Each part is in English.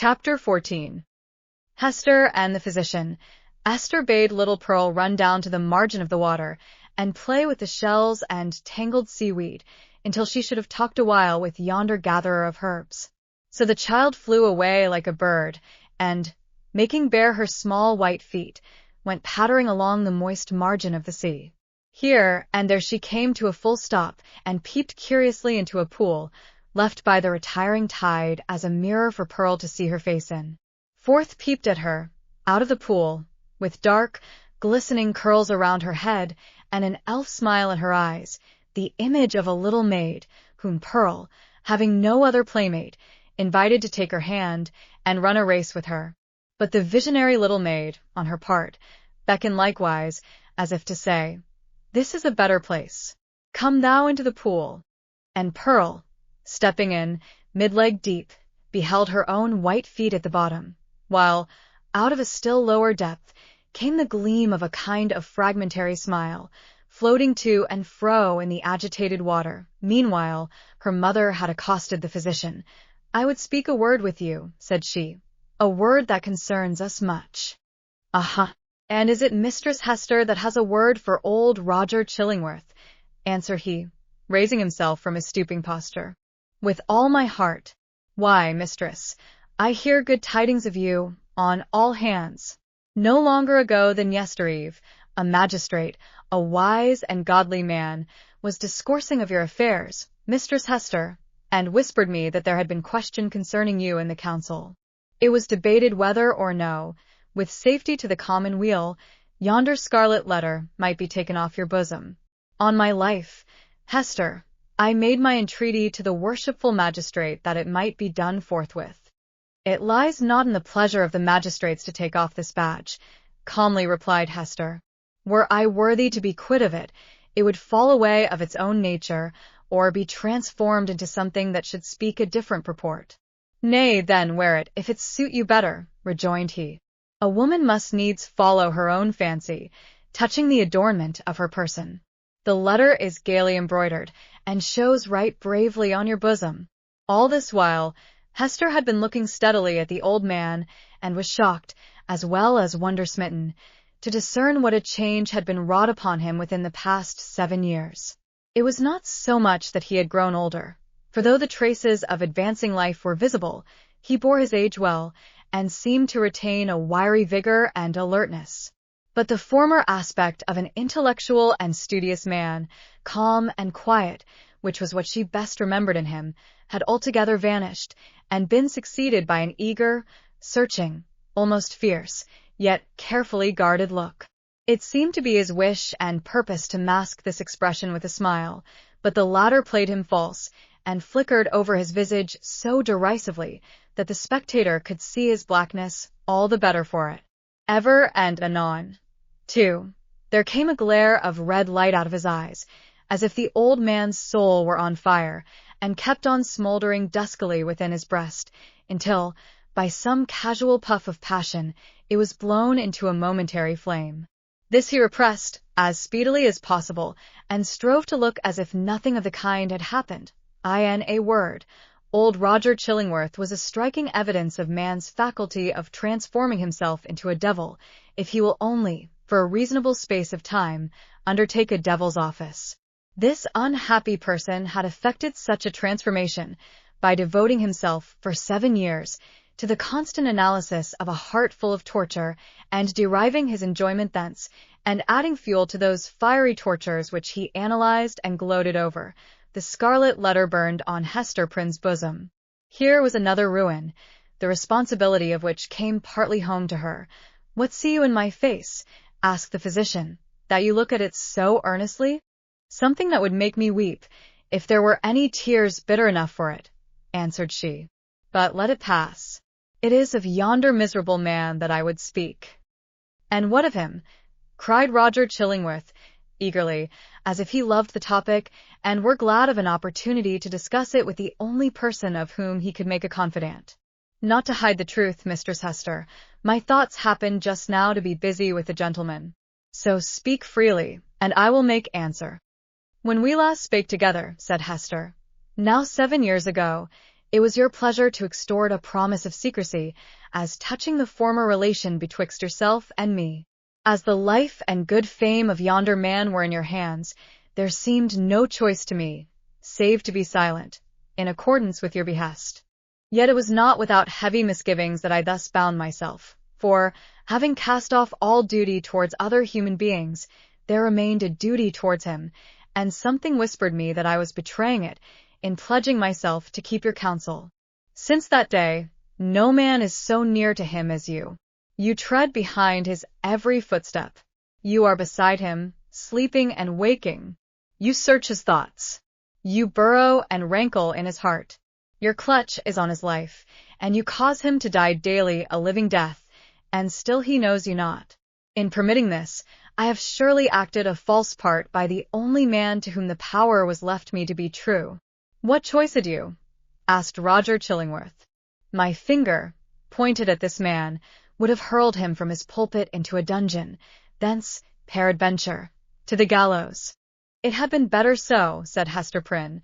Chapter 14. Hester and the Physician. Esther bade little Pearl run down to the margin of the water and play with the shells and tangled seaweed until she should have talked a while with yonder gatherer of herbs. So the child flew away like a bird, and, making bare her small white feet, went pattering along the moist margin of the sea. Here and there she came to a full stop and peeped curiously into a pool, left by the retiring tide as a mirror for Pearl to see her face in. Forth peeped at her, out of the pool, with dark, glistening curls around her head and an elf smile in her eyes, the image of a little maid, whom Pearl, having no other playmate, invited to take her hand and run a race with her. But the visionary little maid, on her part, beckoned likewise, as if to say, "This is a better place. Come thou into the pool." And Pearl, stepping in, mid-leg deep, beheld her own white feet at the bottom, while, out of a still lower depth, came the gleam of a kind of fragmentary smile, floating to and fro in the agitated water. Meanwhile, her mother had accosted the physician. "I would speak a word with you," said she, "a word that concerns us much." "Aha! And is it Mistress Hester that has a word for old Roger Chillingworth?" answered he, raising himself from his stooping posture. "With all my heart. Why, mistress, I hear good tidings of you, on all hands. No longer ago than yestereve, a magistrate, a wise and godly man, was discoursing of your affairs, Mistress Hester, and whispered me that there had been question concerning you in the council. It was debated whether or no, with safety to the common weal, yonder scarlet letter might be taken off your bosom. On my life, Hester, I made my entreaty to the worshipful magistrate that it might be done forthwith." "It lies not in the pleasure of the magistrates to take off this badge," calmly replied Hester. "Were I worthy to be quit of it, it would fall away of its own nature, or be transformed into something that should speak a different purport." "Nay, then wear it, if it suit you better," rejoined he. "A woman must needs follow her own fancy, touching the adornment of her person. The letter is gaily embroidered, and shows right bravely on your bosom." All this while, Hester had been looking steadily at the old man, and was shocked, as well as wonder-smitten, to discern what a change had been wrought upon him within the past 7 years. It was not so much that he had grown older, for though the traces of advancing life were visible, he bore his age well, and seemed to retain a wiry vigor and alertness. But the former aspect of an intellectual and studious man, calm and quiet, which was what she best remembered in him, had altogether vanished, and been succeeded by an eager, searching, almost fierce, yet carefully guarded look. It seemed to be his wish and purpose to mask this expression with a smile, but the latter played him false, and flickered over his visage so derisively that the spectator could see his blackness all the better for it. Ever and anon, too, there came a glare of red light out of his eyes, as if the old man's soul were on fire, and kept on smoldering duskily within his breast, until, by some casual puff of passion, it was blown into a momentary flame. This he repressed as speedily as possible, and strove to look as if nothing of the kind had happened. In a word, old Roger Chillingworth was a striking evidence of man's faculty of transforming himself into a devil, if he will only, for a reasonable space of time, undertake a devil's office. This unhappy person had effected such a transformation by devoting himself for 7 years to the constant analysis of a heart full of torture, and deriving his enjoyment thence, and adding fuel to those fiery tortures which he analyzed and gloated over, the scarlet letter burned on Hester Prynne's bosom. Here was another ruin, the responsibility of which came partly home to her. "What see you in my face?" asked the physician, "that you look at it so earnestly?" "Something that would make me weep, if there were any tears bitter enough for it," answered she. "But let it pass. It is of yonder miserable man that I would speak." "And what of him?" cried Roger Chillingworth, eagerly, as if he loved the topic, and were glad of an opportunity to discuss it with the only person of whom he could make a confidant. "Not to hide the truth, Mistress Hester, my thoughts happen just now to be busy with the gentleman. So speak freely, and I will make answer." "When we last spake together," said Hester, "now 7 years ago, It was your pleasure to extort a promise of secrecy, as touching the former relation betwixt yourself and me. As the life and good fame of yonder man were in your hands, there seemed no choice to me, save to be silent, in accordance with your behest. Yet it was not without heavy misgivings that I thus bound myself, for, having cast off all duty towards other human beings, there remained a duty towards him, and something whispered me that I was betraying it, in pledging myself to keep your counsel. Since that day, no man is so near to him as you. You tread behind his every footstep. You are beside him, sleeping and waking. You search his thoughts. You burrow and rankle in his heart. Your clutch is on his life, and you cause him to die daily a living death, and still he knows you not. In permitting this, I have surely acted a false part by the only man to whom the power was left me to be true. What choice had you? Asked Roger Chillingworth. My finger, pointed at this man, would have hurled him from his pulpit into a dungeon, thence, peradventure, to the gallows. It had been better so, said Hester Prynne.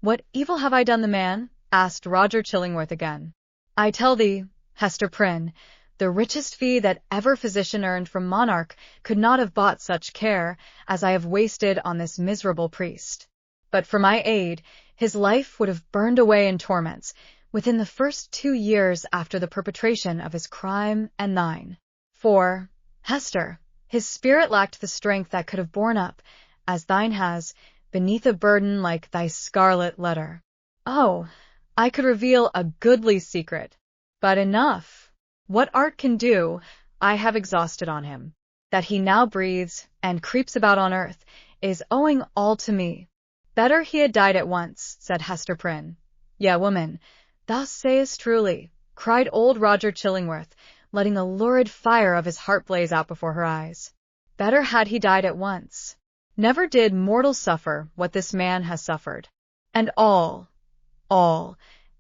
What evil have I done the man? Asked Roger Chillingworth again. I tell thee, Hester Prynne, the richest fee that ever physician earned from monarch could not have bought such care as I have wasted on this miserable priest. But for my aid, his life would have burned away in torments, within the first 2 years after the perpetration of his crime and thine. For, Hester, his spirit lacked the strength that could have borne up, as thine has, beneath a burden like thy scarlet letter. Oh, I could reveal a goodly secret. But enough. What art can do, I have exhausted on him. That he now breathes and creeps about on earth is owing all to me. Better he had died at once, said Hester Prynne. Yea, woman, thou sayest truly, cried old Roger Chillingworth, letting the lurid fire of his heart blaze out before her eyes. Better had he died at once. Never did mortal suffer what this man has suffered. And all,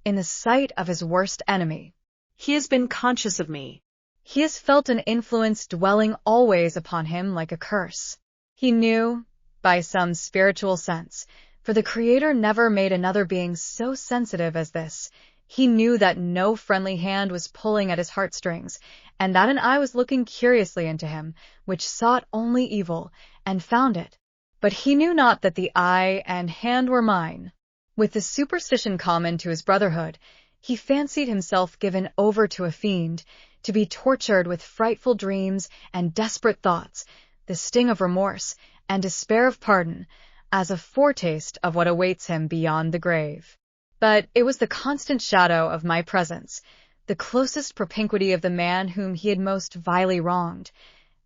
in the sight of his worst enemy. He has been conscious of me. He has felt an influence dwelling always upon him like a curse. He knew, by some spiritual sense, for the Creator never made another being so sensitive as this, he knew that no friendly hand was pulling at his heartstrings, and that an eye was looking curiously into him, which sought only evil, and found it. But he knew not that the eye and hand were mine. With the superstition common to his brotherhood, he fancied himself given over to a fiend, to be tortured with frightful dreams and desperate thoughts, the sting of remorse, and despair of pardon, as a foretaste of what awaits him beyond the grave. But it was the constant shadow of my presence, the closest propinquity of the man whom he had most vilely wronged,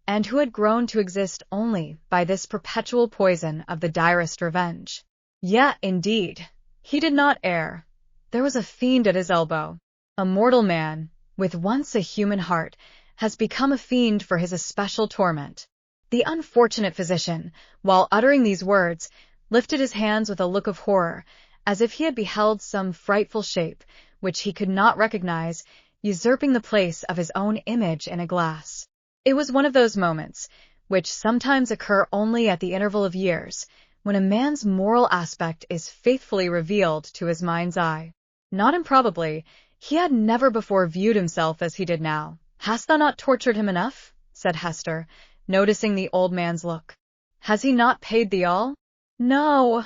and who had grown to exist only by this perpetual poison of the direst revenge. Yet, indeed, he did not err. There was a fiend at his elbow. A mortal man, with once a human heart, has become a fiend for his especial torment. The unfortunate physician, while uttering these words, lifted his hands with a look of horror, as if he had beheld some frightful shape, which he could not recognize, usurping the place of his own image in a glass. It was one of those moments, which sometimes occur only at the interval of years, when a man's moral aspect is faithfully revealed to his mind's eye. Not improbably, he had never before viewed himself as he did now. Hast thou not tortured him enough? Said Hester, noticing the old man's look. Has he not paid thee all? No,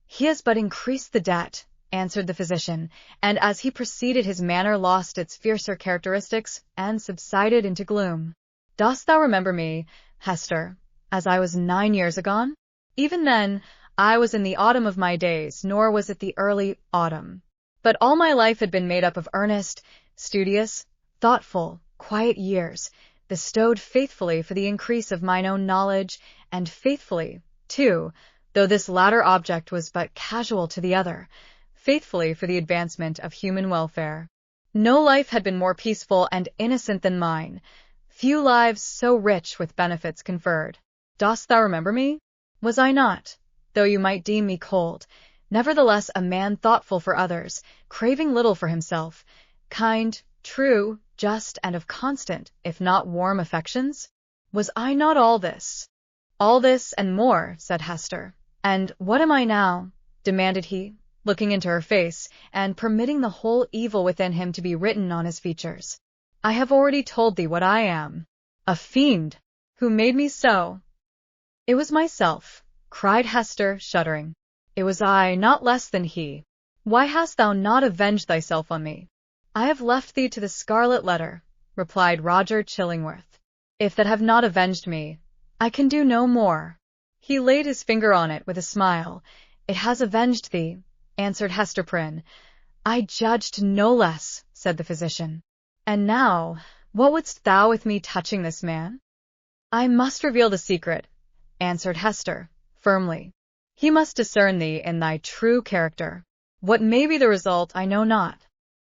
he has but increased the debt, answered the physician, and as he proceeded his manner lost its fiercer characteristics and subsided into gloom. Dost thou remember me, Hester, as I was 9 years agone? Even then, I was in the autumn of my days, nor was it the early autumn. But all my life had been made up of earnest, studious, thoughtful, quiet years, bestowed faithfully for the increase of mine own knowledge, and faithfully, too, though this latter object was but casual to the other, faithfully for the advancement of human welfare. No life had been more peaceful and innocent than mine, few lives so rich with benefits conferred. Dost thou remember me? Was I not, though you might deem me cold, nevertheless a man thoughtful for others, craving little for himself, kind, true, just, and of constant, if not warm affections? Was I not all this? All this and more, said Hester. And what am I now? Demanded he, looking into her face, and permitting the whole evil within him to be written on his features. I have already told thee what I am. A fiend. Who made me so? It was myself, cried Hester, shuddering. It was I, not less than he. Why hast thou not avenged thyself on me? I have left thee to the Scarlet Letter, replied Roger Chillingworth. If that have not avenged me, I can do no more. He laid his finger on it with a smile. It has avenged thee, answered Hester Prynne. I judged no less, said the physician. And now, what wouldst thou with me touching this man? I must reveal the secret, answered Hester, firmly. He must discern thee in thy true character. What may be the result I know not.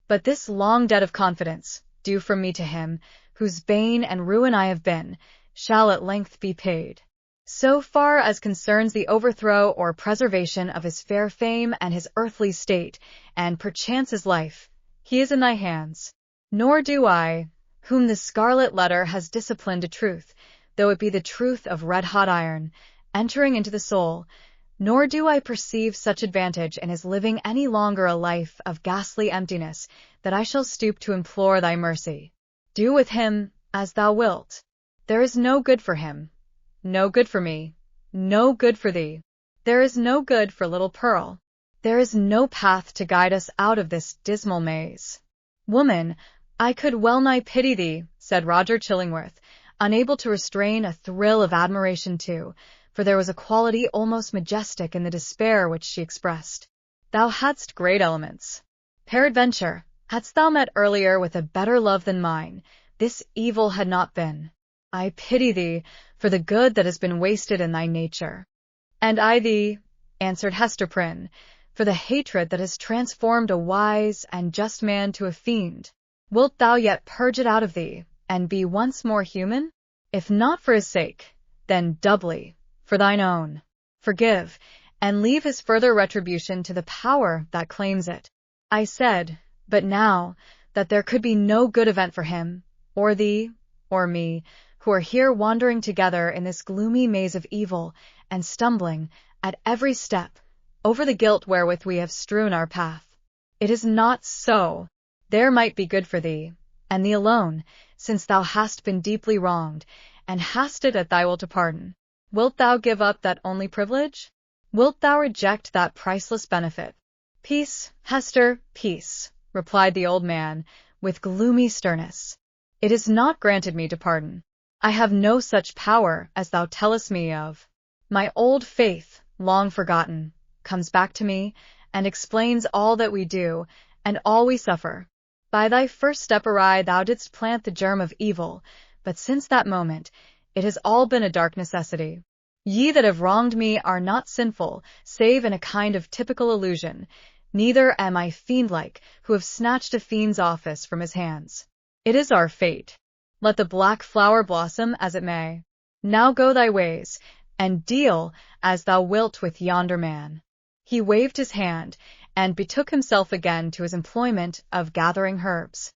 But this long debt of confidence, due from me to him, whose bane and ruin I have been, shall at length be paid. So far as concerns the overthrow or preservation of his fair fame and his earthly state, and perchance his life, he is in thy hands. Nor do I, whom the Scarlet Letter has disciplined to truth, though it be the truth of red-hot iron, entering into the soul, nor do I perceive such advantage in his living any longer a life of ghastly emptiness, that I shall stoop to implore thy mercy. Do with him as thou wilt. There is no good for him, no good for me, no good for thee. There is no good for little Pearl. There is no path to guide us out of this dismal maze. Woman, I could well nigh pity thee, said Roger Chillingworth, unable to restrain a thrill of admiration too, for there was a quality almost majestic in the despair which she expressed. Thou hadst great elements. Peradventure, hadst thou met earlier with a better love than mine, this evil had not been. I pity thee for the good that has been wasted in thy nature. And I thee, answered Hester Prynne, for the hatred that has transformed a wise and just man to a fiend. Wilt thou yet purge it out of thee, and be once more human? If not for his sake, then doubly for thine own. Forgive, and leave his further retribution to the power that claims it. I said, but now, that there could be no good event for him, or thee, or me, who are here wandering together in this gloomy maze of evil, and stumbling, at every step, over the guilt wherewith we have strewn our path. It is not so. There might be good for thee, and thee alone, since thou hast been deeply wronged, and hast it at thy will to pardon. Wilt thou give up that only privilege? Wilt thou reject that priceless benefit? Peace, Hester, peace, replied the old man, with gloomy sternness. It is not granted me to pardon. I have no such power as thou tellest me of. My old faith, long forgotten, comes back to me, and explains all that we do, and all we suffer. By thy first step awry thou didst plant the germ of evil, but since that moment it has all been a dark necessity. Ye that have wronged me are not sinful, save in a kind of typical illusion. Neither am I fiend-like, who have snatched a fiend's office from his hands. It is our fate. Let the black flower blossom as it may. Now go thy ways, and deal as thou wilt with yonder man. He waved his hand, and betook himself again to his employment of gathering herbs.